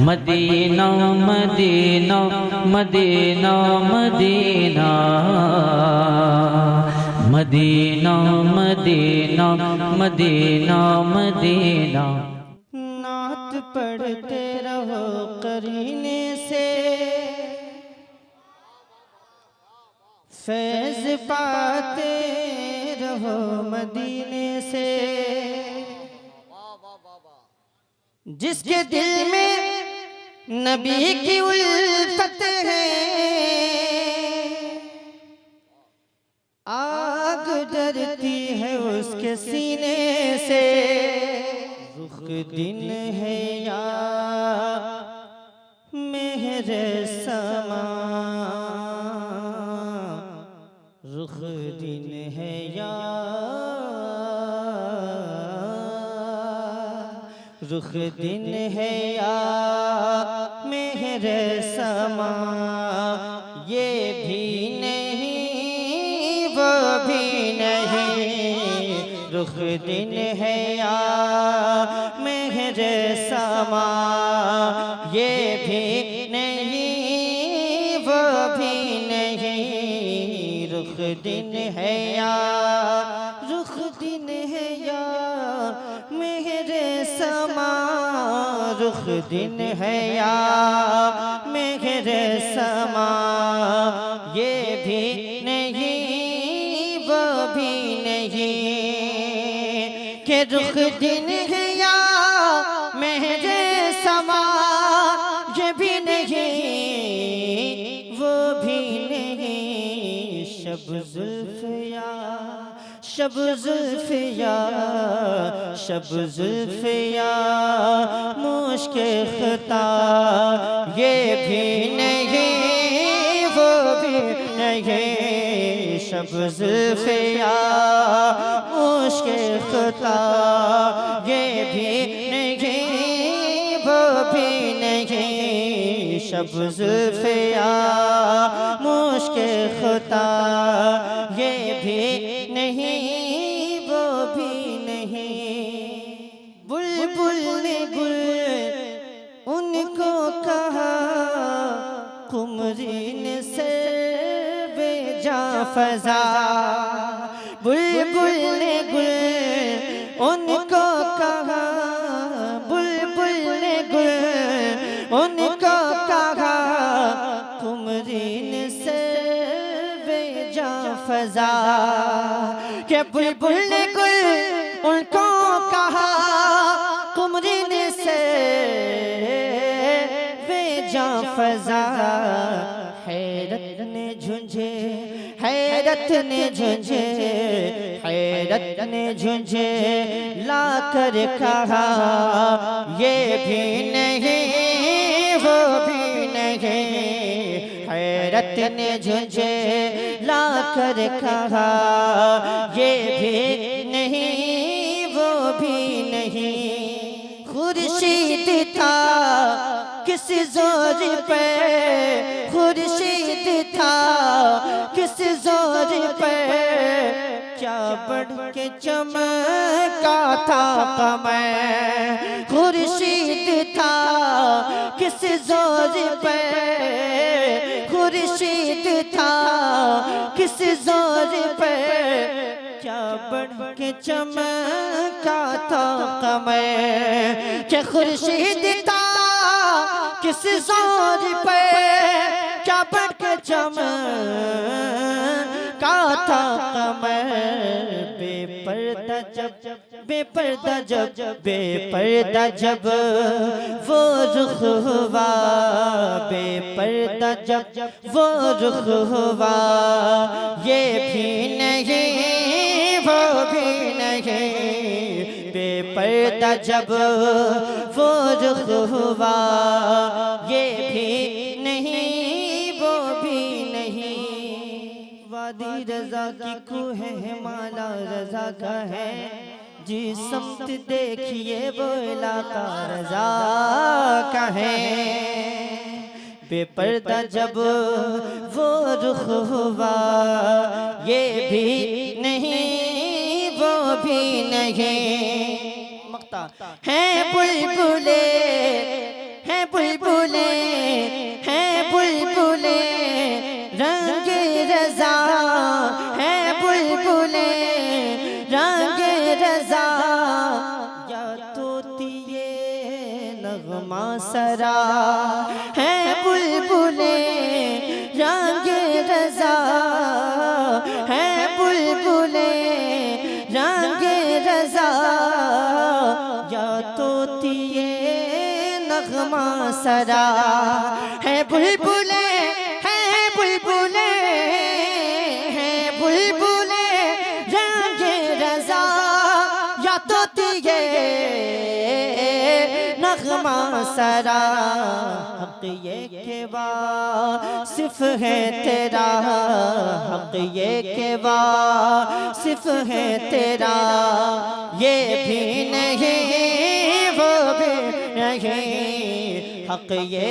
Medina Madina Madina Madina Madina Madina Madina Madina. नात पढ़ते रहो करीने से, फैज़ पाते रहो मदीने से। जिसके दिल में नबी की उल्फत है, आग डरती है उसके सीने से। रुख दिन है या मेहरे समा, रुख दिन है या रुख दिन है या मेहरे समा। ये भी नहीं वो भी नहीं, रुख दिन है या मेहरे समा। ये भी नहीं वो भी नहीं, रुख दिन है या रुख दिन है या मेहरे समा। रुख दिन है या मेहरे समा। ये भी नहीं वो भी नहीं, कि रुख दिन है या मेहरे समा। ये भी नहीं वो भी नहीं, शब जुल्फ या शब जुल्फ या शब जुल्फ या मुश्के ख़ता। ये भी नहीं वो भी नहीं, शब जुल्फ या मुश्के ख़ता। ये भी नहीं वो भी नहीं, शब जुल्फ या मुश्के ख़ता। ये भी नहीं वो भी नहीं। बुलबुल ने गुल उनको कहा, कुमरी ने से बेजा फजा। बुलबुल ने गुल उनको कहा, बुलबुल ने गुल उनको कहा, कुमरी ने से बेजा फजा। के बुलबुल ने गुल उनको कहा, कुमरी ने से बेजा फजा। हैरत ने झुंझे हैरत ने झुंझे हैरत ने झुंझे ला कर कहा, ये भी नहीं वो भी नहीं। हैरत ने झुंझे ला कर कहा, ये भी नहीं वो भी नहीं। खुर्शीद था किस जोर पे, खुर्शीद था किस जोर पे, क्या बढ़ के चमका था कमर। खुर्शीद था किस जोर पे, खुर्शीद था किस जोर पे, क्या बढ़ के चमका था कमर। क्या खुर्शीद था किस जोर पे, क्या बढ़ के चमका था कमर। बेपर्दा जब बेपर्दा जब बेपर्दा जब वो रुख हुआ, बेपर्दा जब वो रुख हुआ। ये भी नहीं वो भी नहीं, बेपर्दा जब वो रुख हुआ। ये भी नहीं वो भी नहीं। वादी रजा की कुह हिमाला रजा का है, जी समत देखिए वो इलाका रजा का है। बेपर्दा जब वो रुख हुआ, ये भी नहीं वो भी नहीं। मक्ता है बुलबुले हैं बुलबुले, हैं बुलबुले रंगे रजा, हैं बुलबुले रंगे रजा, या तोतिए नगमा सरा, हैं बुलबुले रंगे रजा, हैं बुलबुले रंगे रजा, या तोतिए नगमा सरा, है बुलबुले, है बुलबुले, है बुलबुले रंगे रजा, या तोतिए नगमा सरा। हक ये के वासिफ है तेरा, हक ये के वासिफ है तेरा, ये भी नहीं वो भी नहीं, हक ये